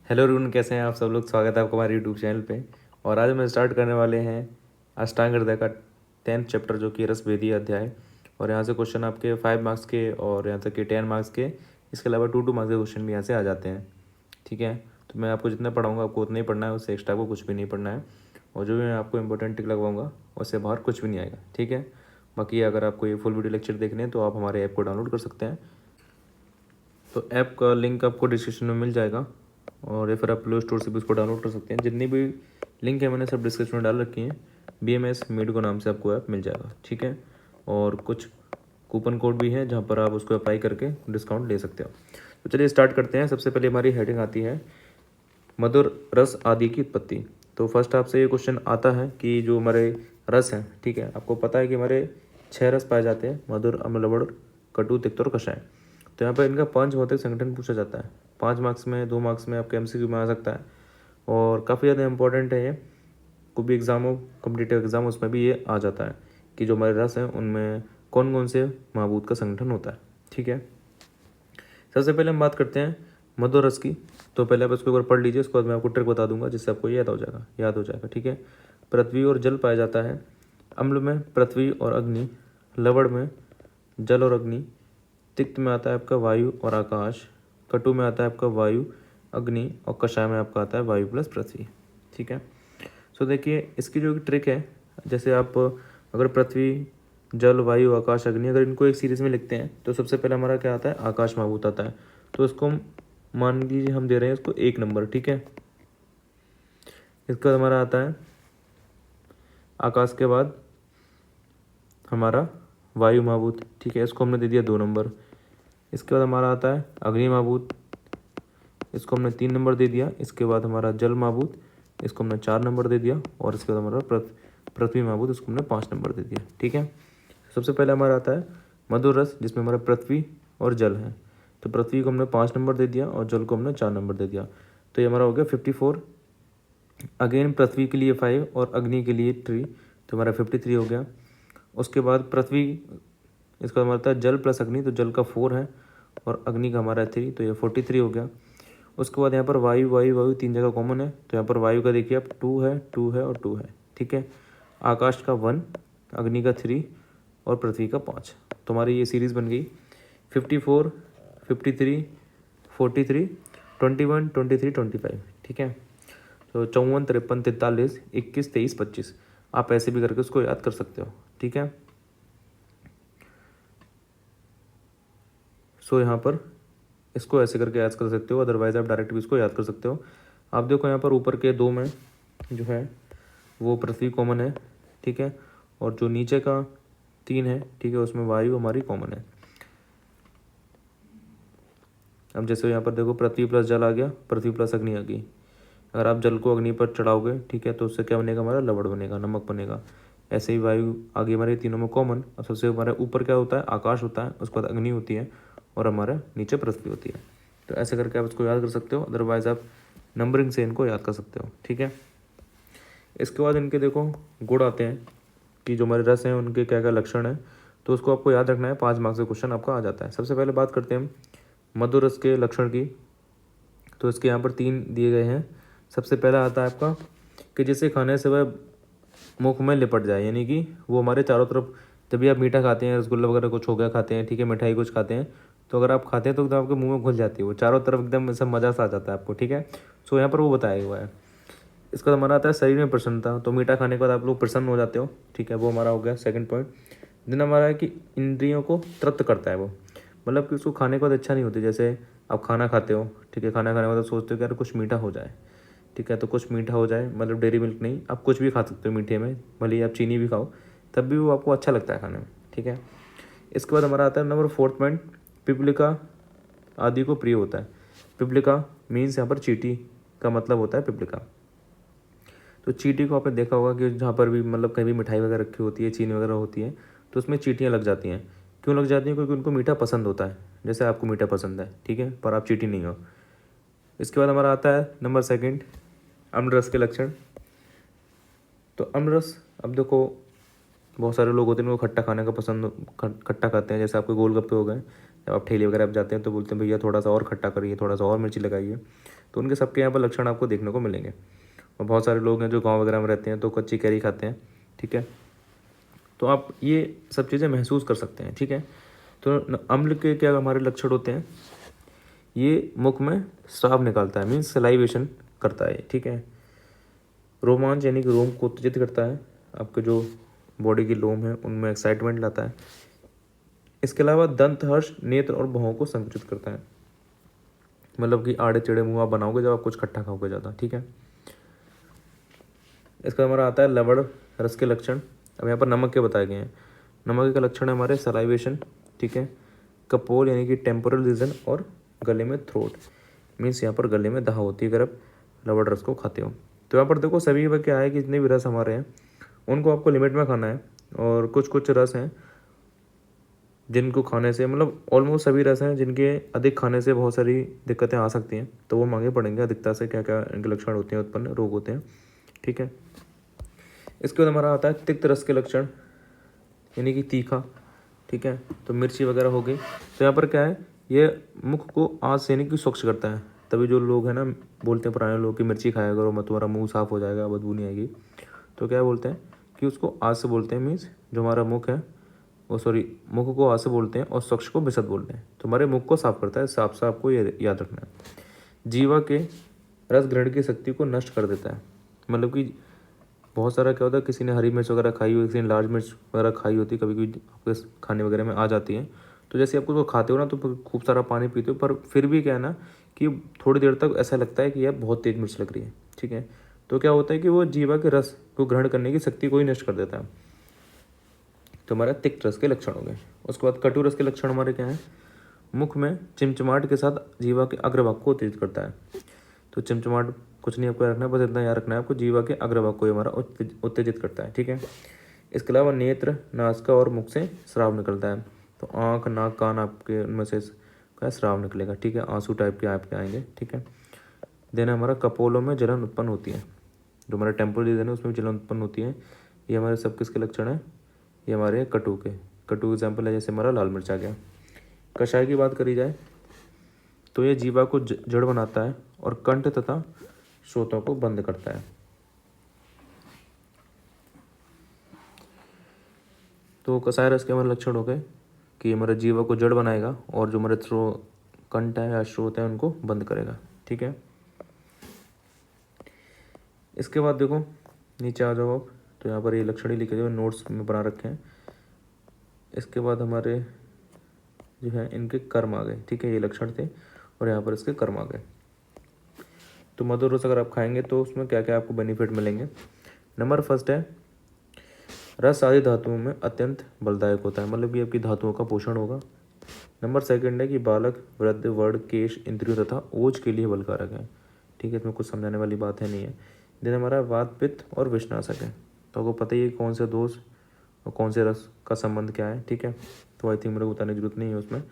Hello run, कैसे हैं आप सब लोग। स्वागत है आपका हमारे यूट्यूब चैनल पे। और आज हम स्टार्ट करने वाले हैं अष्टांग हृदय का 10th चैप्टर, जो कि रस वेदी अध्याय। और यहाँ से क्वेश्चन आपके 5 मार्क्स के और यहाँ तक कि 10 मार्क्स के, इसके अलावा 2 मार्क्स के क्वेश्चन भी यहाँ से आ जाते हैं। ठीक है, तो मैं आपको जितना पढ़ाऊँगा आपको उतना ही पढ़ना है, उससे एक्स्ट्रा को कुछ भी नहीं पढ़ना है। और जो भी मैं आपको इंपॉर्टेंट टिक लगवाऊंगा उससे बाहर कुछ भी नहीं आएगा। ठीक है, बाकी अगर आपको ये फुल वीडियो लेक्चर देखने हैं तो आप हमारे ऐप को डाउनलोड कर सकते हैं। तो ऐप का लिंक आपको डिस्क्रिप्शन में मिल जाएगा, और या फिर आप प्ले स्टोर से भी उसको डाउनलोड कर सकते हैं। जितनी भी लिंक है मैंने सब डिस्क्रिप्शन में डाल रखी हैं। BMS मीडिको नाम से आपको ऐप मिल जाएगा। ठीक है, और कुछ कूपन कोड भी है जहाँ पर आप उसको अप्लाई करके डिस्काउंट ले सकते हो। तो चलिए स्टार्ट करते हैं। सबसे पहले हमारी हेडिंग आती है मधुर रस आदि की उत्पत्ति। तो फर्स्ट आपसे ये क्वेश्चन आता है कि जो हमारे रस हैं, ठीक है, आपको पता है कि हमारे 6 रस पाए जाते हैं, मधुर, अम्ल, लवण, कटु, तिक्त और कषाय। तो यहाँ पर इनका पंच भौतिक संगठन पूछा जाता है। 5 मार्क्स में, 2 मार्क्स में आपके MCQ में आ सकता है, और काफ़ी ज़्यादा इंपॉर्टेंट है ये। कोई भी एग्ज़ाम हो, कॉम्पिटिटिव एग्ज़ाम, उसमें भी ये आ जाता है कि जो हमारे रस हैं उनमें कौन कौन से महाभूत का संगठन होता है। ठीक है, सबसे पहले हम बात करते हैं मधुर रस की। तो पहले आप इसको एक बार पढ़ लीजिए, उसके बाद मैं आपको ट्रिक बता दूंगा जिससे आपको याद हो जाएगा। ठीक है, पृथ्वी और जल पाया जाता है। अम्ल में पृथ्वी और अग्नि, लवण में जल और अग्नि, तिक्त में आता है आपका वायु और आकाश, कटु में आता है आपका वायु, अग्नि, और कषाय में आपका आता है वायु प्लस पृथ्वी। ठीक है, सो देखिए इसकी जो ट्रिक है, जैसे आप अगर पृथ्वी, जल, वायु, आकाश, अग्नि, अगर इनको एक सीरीज में लिखते हैं तो सबसे पहले हमारा क्या आता है, आकाश महाभूत आता है। तो इसको हम मान लीजिए हम दे रहे हैं इसको 1 नंबर। ठीक है, इसका हमारा आता है आकाश के बाद हमारा वायु महाभूत। ठीक है, इसको हमने दे दिया 2 नंबर। इसके बाद हमारा आता है अग्नि महाभूत, इसको हमने 3 नंबर दे दिया। इसके बाद हमारा जल महाभूत, इसको हमने 4 नंबर दे दिया। और इसके बाद हमारा पृथ्वी महाभूत, इसको हमने 5 नंबर दे दिया। ठीक है, सबसे पहले हमारा आता है मधुर रस, जिसमें हमारा पृथ्वी और जल है। तो पृथ्वी को हमने 5 नंबर दे दिया और जल को हमने 4 नंबर दे दिया। तो ये हमारा हो गया 54। अगेन पृथ्वी के लिए 5 और अग्नि के लिए 3, तो हमारा 53 हो गया। उसके बाद पृथ्वी, इसका हमारा था जल प्लस अग्नि, तो जल का 4 है और अग्नि का हमारा 3, तो ये 43 हो गया। उसके बाद यहाँ पर वायु वायु वायु 3 जगह कॉमन है, तो यहाँ पर वायु का देखिए आप 2 है, 2 है और 2 है। ठीक है, आकाश का 1, अग्नि का 3 और पृथ्वी का 5। तो हमारी ये सीरीज़ बन गई 54, 53, 43, 21, 23, 25। ठीक है, तो 54, 53, 43, 21, 23, 25। आप ऐसे भी करके उसको याद कर सकते हो। ठीक है, सो यहाँ पर इसको ऐसे करके याद कर सकते हो, अदरवाइज आप डायरेक्ट भी इसको याद कर सकते हो। आप देखो यहाँ पर ऊपर के 2 में जो है वो पृथ्वी कॉमन है। ठीक है, और जो नीचे का 3 है, ठीक है, उसमें वायु हमारी कॉमन है। अब जैसे यहाँ पर देखो पृथ्वी प्लस जल आ गया, पृथ्वी प्लस अग्नि आ गई। अगर आप जल को अग्नि पर चढ़ाओगे, ठीक है, तो उससे क्या बनेगा, हमारा लवण बनेगा, नमक बनेगा। ऐसे ही वायु आगे हमारे तीनों में कॉमन। अब सबसे हमारे ऊपर क्या होता है, आकाश होता है, उसके बाद अग्नि होती है और हमारे नीचे पृथ्वी होती है। तो ऐसे करके आप इसको याद कर सकते हो, अदरवाइज आप नंबरिंग से इनको याद कर सकते हो। ठीक है, इसके बाद इनके देखो गुण आते हैं कि जो हमारे रस हैं उनके क्या क्या लक्षण हैं, तो उसको आपको याद रखना है। 5 मार्क्स का क्वेश्चन आपका आ जाता है। सबसे पहले बात करते हैं हम मधुर रस के लक्षण की। तो इसके यहाँ पर 3 दिए गए हैं। सबसे पहला आता है आपका कि जिसे खाने से वह मुख में लिपट जाए, यानी कि वो हमारे चारों तरफ, जब भी आप मीठा खाते हैं, रसगुल्ला वगैरह कुछ हो गया खाते हैं, ठीक है, मिठाई कुछ खाते हैं, तो अगर आप खाते हैं तो एकदम आपके मुंह में घुल जाती है वो चारों तरफ, एकदम सब मज़ा सा आ जाता है आपको। ठीक है, सो यहाँ पर वो बताया हुआ है। इसका हमारा आता है शरीर में प्रसन्नता, तो मीठा खाने के बाद आप लोग प्रसन्न हो जाते हो। ठीक है, वो हमारा हो गया सेकंड पॉइंट। दिन हमारा है कि इंद्रियों को तृप्त करता है वो, मतलब कि उसको खाने के बाद अच्छा नहीं होती। जैसे आप खाना खाते हो, ठीक है, खाना खाने के बाद सोचते हो कि यार कुछ मीठा हो जाए। ठीक है, तो कुछ मीठा हो जाए, मतलब डेयरी मिल्क नहीं, आप कुछ भी खा सकते हो मीठे में, भले ही आप चीनी भी खाओ, तब भी वो आपको अच्छा लगता है खाने में। ठीक है, इसके बाद हमारा आता है नंबर 4 पॉइंट, पिपलिका आदि को प्रिय होता है। पिपलिका मीन्स यहाँ पर चींटी का मतलब होता है पिपलिका। तो चींटी को आपने देखा होगा कि जहाँ पर भी मतलब कहीं भी मिठाई वगैरह रखी होती है, चीनी वगैरह होती है, तो उसमें चींटियाँ लग जाती हैं। क्यों लग जाती हैं? क्योंकि उनको मीठा पसंद होता है, जैसे आपको मीठा पसंद है, ठीक है, पर आप चींटी नहीं हो। इसके बाद हमारा आता है नंबर 2 अम्लरस के लक्षण। तो अम्लरस, अब देखो बहुत सारे लोग होते हैं उनको खट्टा खाने का पसंद, खट्टा खाते हैं, जैसे आपके गोलगप्पे हो गए, जब आप ठेले वगैरह आप जाते हैं तो बोलते हैं भैया थोड़ा सा और खट्टा करिए, थोड़ा सा और मिर्ची लगाइए। तो उनके सबके यहाँ पर लक्षण आपको देखने को मिलेंगे। और बहुत सारे लोग हैं जो गाँव वगैरह में रहते हैं तो कच्ची कैरी खाते हैं, ठीक है। तो आप ये सब चीज़ें महसूस कर सकते हैं, ठीक है। तो अम्ल के क्या हमारे लक्षण होते हैं, ये मुख में स्राव निकालता है, मीन्स सलाइवेशन करता है, ठीक है। रोमांच यानी कि रोम को उत्तेजित करता है, आपके जो बॉडी की लोम है उनमें एक्साइटमेंट लाता है। इसके अलावा दंत हर्ष नेत्र और भौं को संकुचित करता है, मतलब कि आड़े टेढ़े मुँह आप बनाओगे जब आप कुछ खट्टा खाओगे ज़्यादा, ठीक है। इसका हमारा आता है लवण रस के लक्षण। अब यहाँ पर नमक के बताए गए हैं। नमक के लक्षण है हमारे सलाइवेशन, ठीक है, कपोल यानी कि टेम्पोरल रीजन, और गले में थ्रोट, मीन्स यहाँ पर गले में दहा होती है अगर आप लवण रस को खाते हो। तो यहाँ पर देखो सभी में क्या है कि जितने भी रस हमारे हैं उनको आपको लिमिट में खाना है, और कुछ कुछ रस हैं जिनको खाने से, मतलब ऑलमोस्ट सभी रस हैं जिनके अधिक खाने से बहुत सारी दिक्कतें आ सकती हैं, तो वो मांगे पड़ेंगे अधिकता से क्या क्या इनके लक्षण होते हैं, उत्पन्न रोग होते हैं, ठीक है। इसके बाद हमारा आता है तिक्त रस के लक्षण, यानी कि तीखा, ठीक है। तो मिर्ची वगैरह हो गई। तो यहाँ पर क्या है, ये मुख को आग से यानी कि स्वच्छ करता है। तभी जो लोग हैं ना बोलते हैं पुराने लोग कि मिर्ची खाया करो मत, तुम्हारा मुंह साफ हो जाएगा, बदबू नहीं आएगी। तो क्या बोलते हैं कि उसको आग से बोलते हैं, मीन्स जो हमारा मुख है वो, सॉरी, मुख को आग से बोलते हैं और स्वच्छ को बिसत बोलते हैं। तो हमारे मुख को साफ करता है, साफ साफ को ये याद रखना है। जीवा के रस ग्रहण की शक्ति को नष्ट कर देता है, मतलब कि बहुत सारा क्या होता है, किसी ने हरी मिर्च वगैरह खाई हो, किसी ने लाल मिर्च वगैरह खाई होती है, कभी कभी आपके खाने वगैरह में आ जाती है। तो जैसे आप उसको खाते हो ना तो खूब सारा पानी पीते हो, पर फिर भी क्या है ना कि थोड़ी देर तक ऐसा लगता है कि यार बहुत तेज मिर्च लग रही है, ठीक है। तो क्या होता है कि वो जीवा के रस को ग्रहण करने की शक्ति को ही नष्ट कर देता है। तो हमारा तिक्त रस के लक्षण हो गए। उसके बाद कटु रस के लक्षण हमारे क्या हैं, मुख में चिमचिमाहट के साथ जीवा के अग्रभाग को उत्तेजित करता है। तो चिमचिमाहट कुछ नहीं आपको रखना है, बस इतना याद रखना है आपको, जीवा के अग्रभाग को हमारा उत्तेजित करता है, ठीक है। इसके अलावा नेत्र, नासिका और मुख से स्राव निकलता है। तो आँख, नाक, कान आपके उनमें से क्या स्राव निकलेगा, ठीक है, आंसू टाइप के आपके आएंगे, ठीक है। देन हमारा कपोलों में जलन उत्पन्न होती है, जो हमारा टेम्पोरल रीजन है उसमें जलन उत्पन्न होती है। ये हमारे सब किसके लक्षण है, ये हमारे कटु के। कटु एग्जाम्पल है जैसे हमारा लाल मिर्च आ गया। कषाय की बात करी जाए तो ये जीवा को जड़ बनाता है और कंठ तथा स्रोतों को बंद करता है। तो कषाय रस के हमारे लक्षण हो गए कि हमारे जीवा को जड़ बनाएगा और जो हमारे कंठ है या स्रोत है उनको बंद करेगा, ठीक है। इसके बाद देखो नीचे आ जाओ आप, तो यहाँ पर ये लक्षण ही लिखे जो नोट्स में बना रखे हैं। इसके बाद हमारे जो है इनके कर्म आ गए, ठीक है, ये लक्षण थे और यहाँ पर इसके कर्म आ गए। तो मधुर रस अगर आप खाएंगे तो उसमें क्या क्या आपको बेनिफिट मिलेंगे। नंबर फर्स्ट है, रस आदि धातुओं में अत्यंत बलदायक होता है, मतलब कि आपकी धातुओं का पोषण होगा। नंबर सेकंड है कि बालक, वृद्ध, वर्ण, केश, इंद्रियों तथा ओज के लिए बलकारक है, ठीक है, इसमें कुछ समझाने वाली बात है नहीं है। देन हमारा वात, पित्त और विषनाशक है। तो आपको पता ही है कौन से दोष और कौन से रस का संबंध क्या है, ठीक है। तो आई थिंक मेरे को बताने की जरूरत नहीं है उसमें।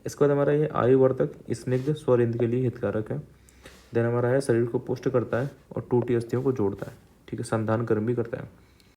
इसके बाद हमारा ये आयुवर्धक, स्निग्ध, स्वरिंद के लिए हितकारक है। देन हमारा है शरीर को पुष्ट करता है और टूटी अस्थियों को जोड़ता है, ठीक है, संधान कर्म भी करता है।